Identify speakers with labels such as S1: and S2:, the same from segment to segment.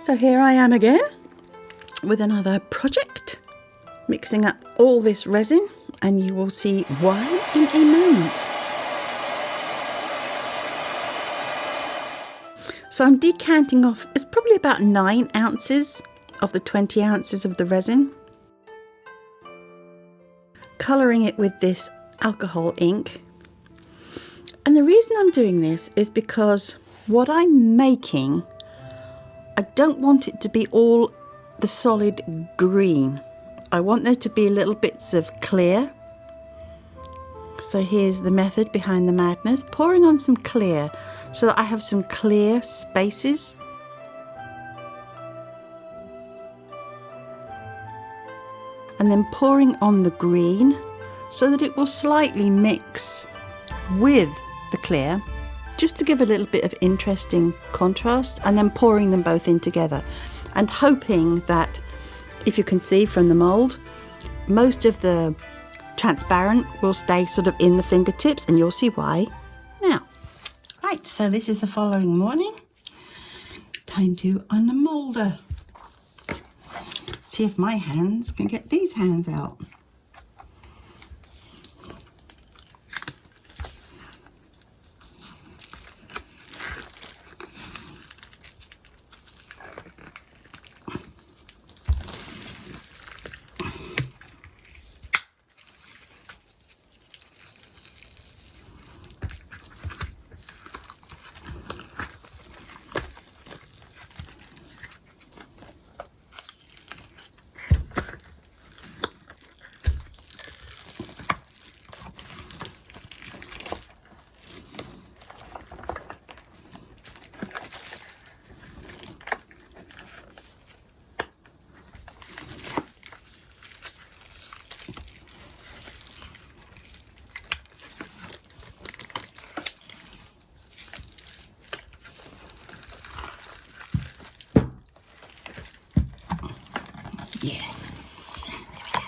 S1: So here I am again with another project, mixing up all this resin, and you will see why in a moment. So I'm decanting off, it's probably about 9 ounces of the 20 ounces of the resin, colouring it with this alcohol ink. And the reason I'm doing this is because what I'm making, I don't want it to be all the solid green. I want there to be little bits of clear. So here's the method behind the madness, pouring on some clear so that I have some clear spaces. And then pouring on the green so that it will slightly mix with the clear, just to give a little bit of interesting contrast, and then pouring them both in together and hoping that, if you can see from the mould, most of the transparent will stay sort of in the fingertips, and you'll see why now. Right, so this is the following morning. Time to unmoulder. See if my hands can get these hands out. Yes, there we go.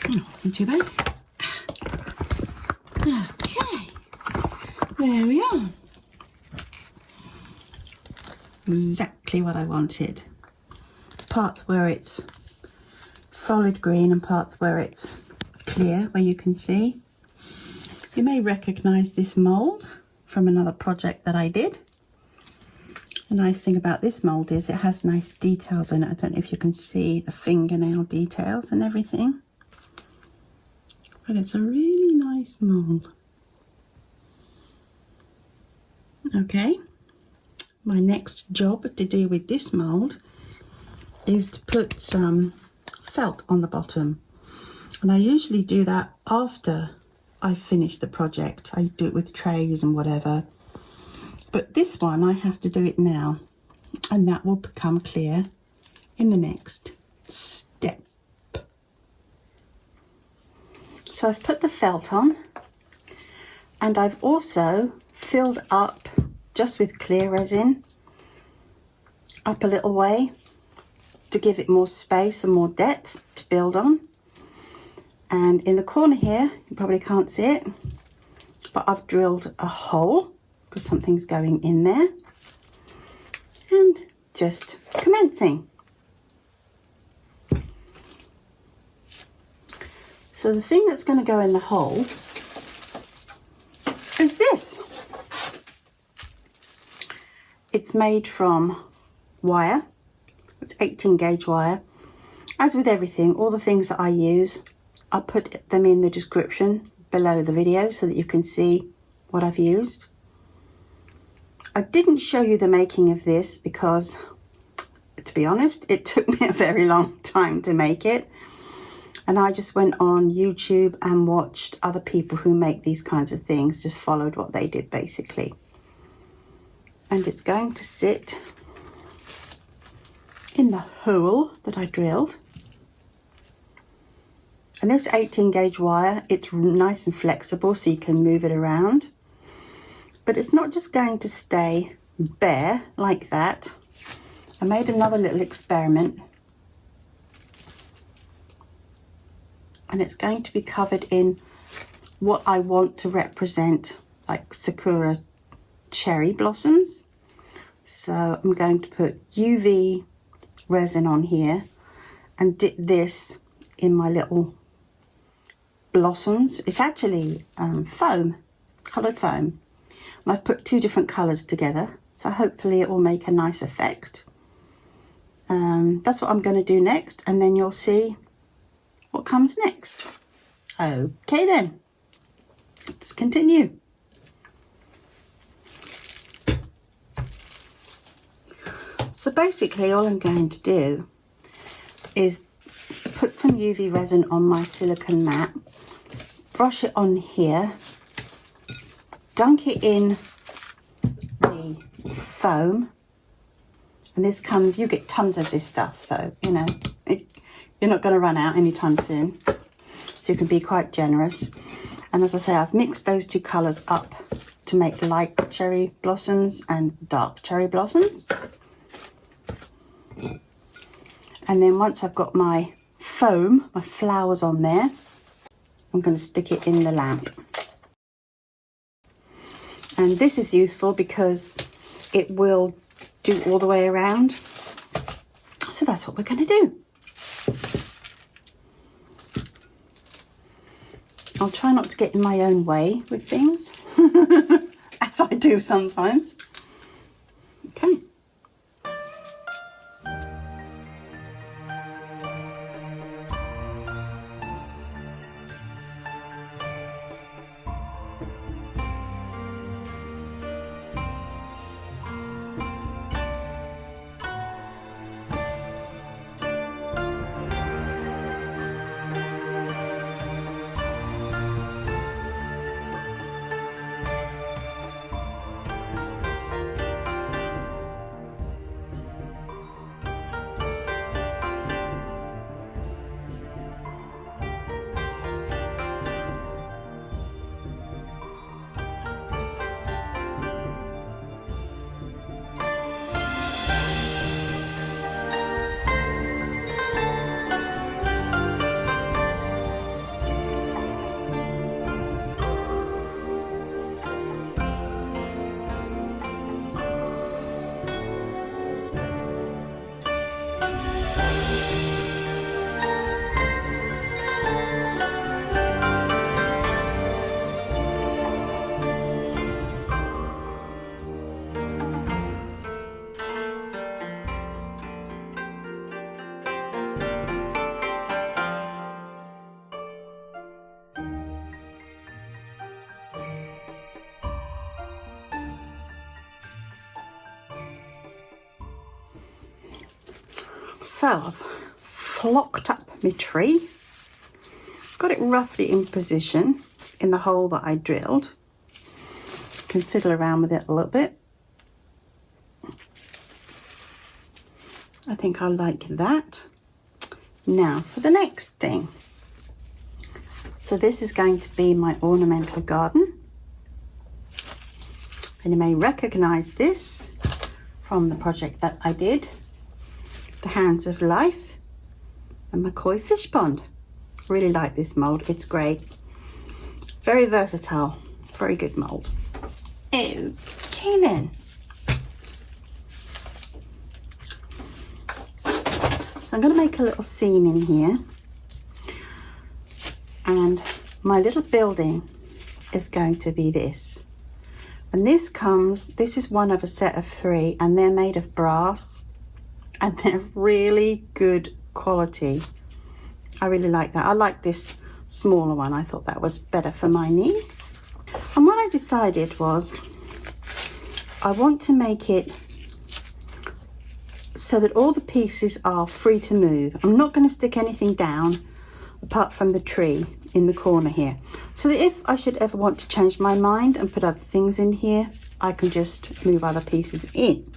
S1: Oh, wasn't too bad. Okay, there we are. Exactly what I wanted. Parts where it's solid green and parts where it's clear, where you can see. You may recognize this mold from another project that I did. The nice thing about this mold is it has nice details in it. I don't know if you can see the fingernail details and everything, but it's a really nice mold. Okay, my next job to do with this mold is to put some felt on the bottom, and I usually do that after I finish the project. I do it with trays and whatever, but this one I have to do it now, and that will become clear in the next step. So I've put the felt on, and I've also filled up just with clear resin up a little way to give it more space and more depth to build on. And in the corner here, you probably can't see it, but I've drilled a hole because something's going in there, and just commencing. So the thing that's going to go in the hole is this. It's made from wire. It's 18 gauge wire. As with everything, all the things that I use, I'll put them in the description below the video so that you can see what I've used. I didn't show you the making of this because, to be honest, it took me a very long time to make it. And I just went on YouTube and watched other people who make these kinds of things, just followed what they did basically. And it's going to sit in the hole that I drilled. And this 18 gauge wire, it's nice and flexible so you can move it around. But it's not just going to stay bare like that. I made another little experiment and it's going to be covered in what I want to represent, like Sakura cherry blossoms. So I'm going to put UV resin on here and dip this in my little blossoms. It's actually foam, coloured foam. And I've put two different colours together, so hopefully it will make a nice effect. That's what I'm going to do next, and then you'll see what comes next. Okay then, let's continue. So basically all I'm going to do is put some UV resin on my silicone mat, brush it on here, dunk it in the foam, and this comes, you get tons of this stuff, so you know you're not going to run out anytime soon, so you can be quite generous. And as I say, I've mixed those two colours up to make light cherry blossoms and dark cherry blossoms. And then once I've got my foam, my flowers on there, I'm going to stick it in the lamp. And this is useful because it will do all the way around. So that's what we're going to do. I'll try not to get in my own way with things, as I do sometimes. Okay. So I've flocked up my tree, got it roughly in position in the hole that I drilled. You can fiddle around with it a little bit. I think I like that. Now for the next thing. So this is going to be my ornamental garden. And you may recognize this from the project that I did, the Hands of Life and McCoy Fish Pond. Really like this mould, it's great. Very versatile, very good mould. Okay then. So I'm going to make a little scene in here. And my little building is going to be this. And this is one of a set of 3, and they're made of brass. And they're really good quality. I really like that. I like this smaller one. I thought that was better for my needs. And what I decided was I want to make it so that all the pieces are free to move. I'm not going to stick anything down apart from the tree in the corner here, so that if I should ever want to change my mind and put other things in here, I can just move other pieces in.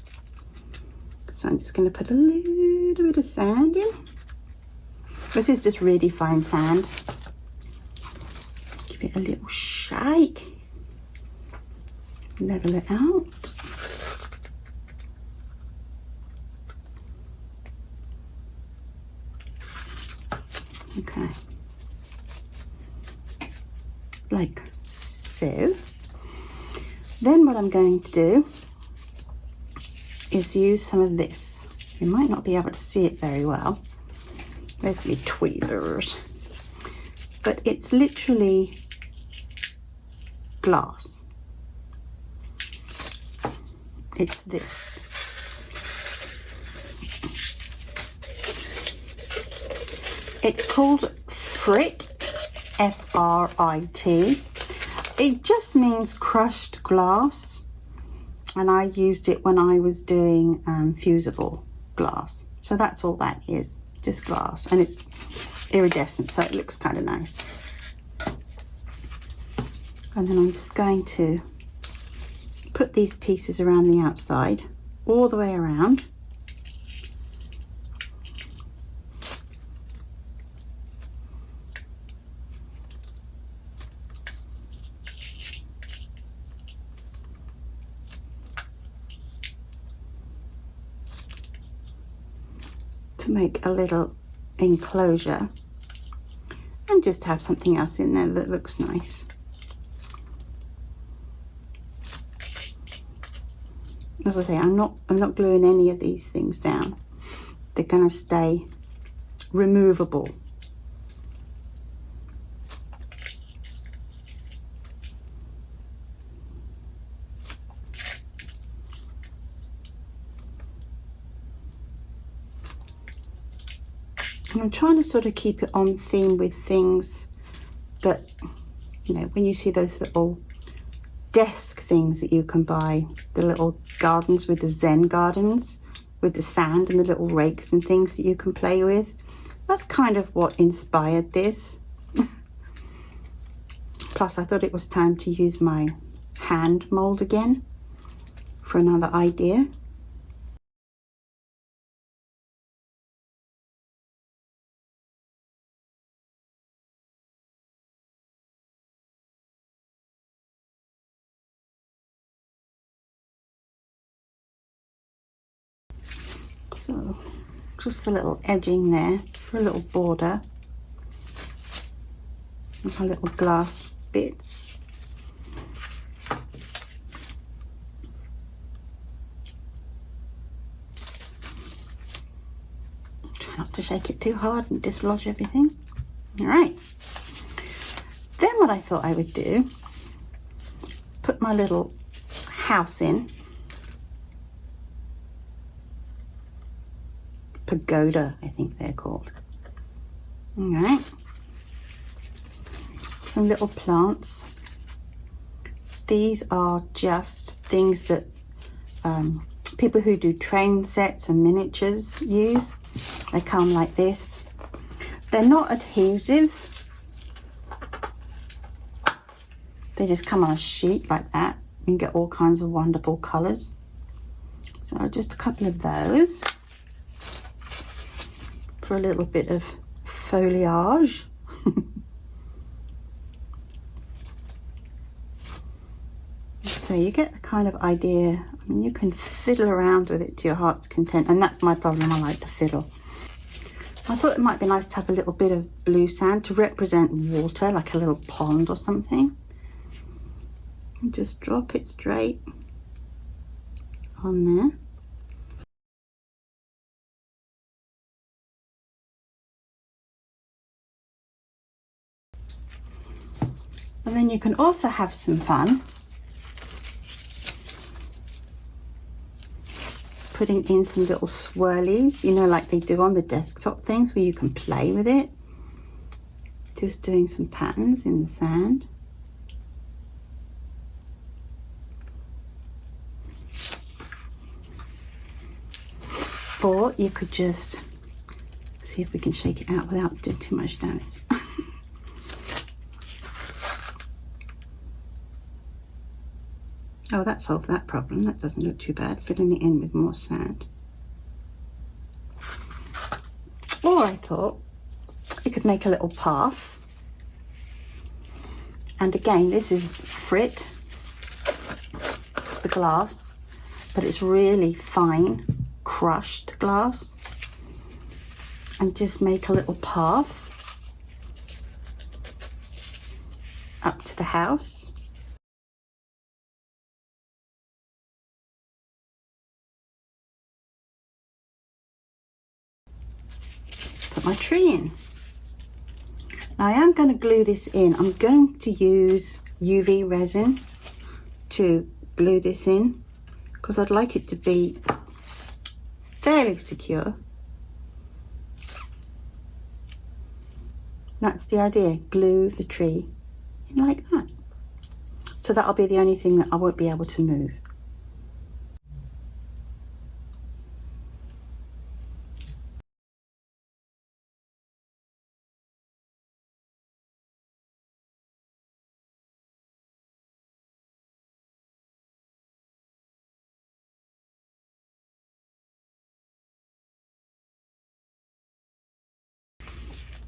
S1: So I'm just going to put a little bit of sand in. This is just really fine sand. Give it a little shake. Level it out. Okay. like so. Then what I'm going to do is use some of this. You might not be able to see it very well. There's my tweezers. But it's literally glass. It's this. It's called Frit, F-R-I-T. It just means crushed glass, and I used it when I was doing fusible glass. So that's all that is, just glass, and it's iridescent, so it looks kind of nice. And then I'm just going to put these pieces around the outside, all the way around. To make a little enclosure and just have something else in there that looks nice. As I say, I'm not gluing any of these things down. They're going to stay removable. And I'm trying to sort of keep it on theme with things that, you know, when you see those little desk things that you can buy, the little gardens with the Zen Gardens, with the sand and the little rakes and things that you can play with. That's kind of what inspired this. Plus I thought it was time to use my hand mold again for another idea. So just a little edging there for a little border with my little glass bits. Try not to shake it too hard and dislodge everything. All right. Then what I thought I would do, put my little house in. Pagoda, I think they're called. All right. Some little plants. These are just things that people who do train sets and miniatures use. They come like this. They're not adhesive. They just come on a sheet like that. You can get all kinds of wonderful colours. So just a couple of those for a little bit of foliage. So you get the kind of idea. I mean, you can fiddle around with it to your heart's content, and that's my problem. I like to fiddle. I thought it might be nice to have a little bit of blue sand to represent water, like a little pond or something. And just drop it straight on there. And then you can also have some fun putting in some little swirlies, you know, like they do on the desktop things where you can play with it. Just doing some patterns in the sand. Or you could just see if we can shake it out without doing too much damage. Oh, that solved that problem. That doesn't look too bad, filling it in with more sand. Or I thought you could make a little path. And again, this is Frit, the glass, but it's really fine, crushed glass. And just make a little path up to the house. Put my tree in. Now I am going to glue this in. I'm going to use UV resin to glue this in because I'd like it to be fairly secure. That's the idea, glue the tree in like that. So that'll be the only thing that I won't be able to move.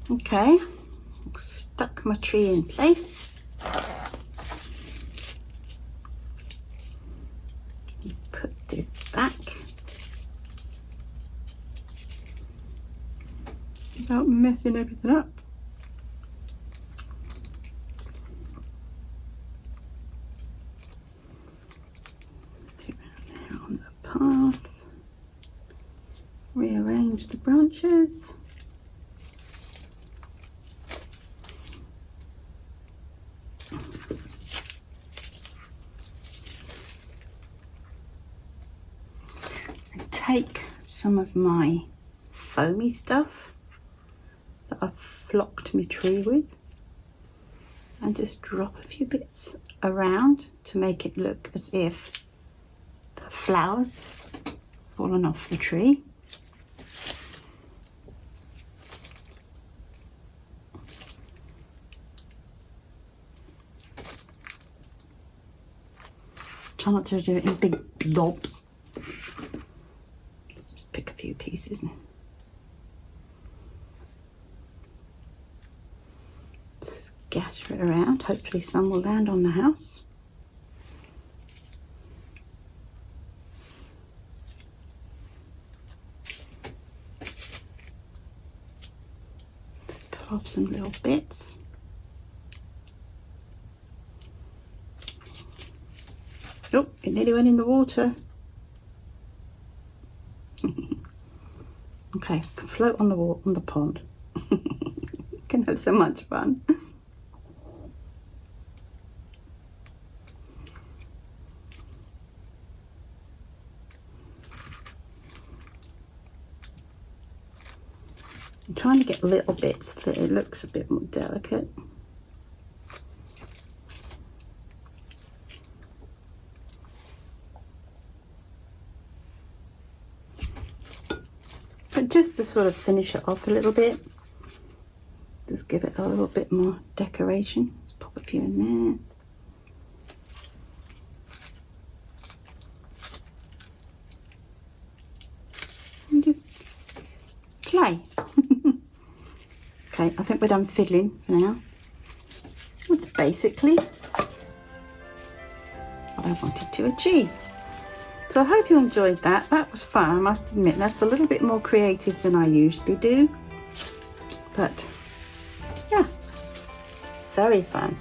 S1: Okay, stuck my tree in place. Put this back without messing everything up. Put it there on the path. Rearrange the branches. Take some of my foamy stuff that I've flocked my tree with and just drop a few bits around to make it look as if the flowers fallen off the tree. Try not to do it in big blobs. Pick a few pieces and scatter it around. Hopefully some will land on the house. Just pull off some little bits. Oh, it nearly went in the water. Okay, can float on the pond. Can have so much fun. I'm trying to get little bits that it looks a bit more delicate. But just to sort of finish it off a little bit, just give it a little bit more decoration. Let's pop a few in there. And just play. Okay, I think we're done fiddling for now. That's basically what I wanted to achieve. So I hope you enjoyed that. That was fun, I must admit. That's a little bit more creative than I usually do. But yeah, very fun.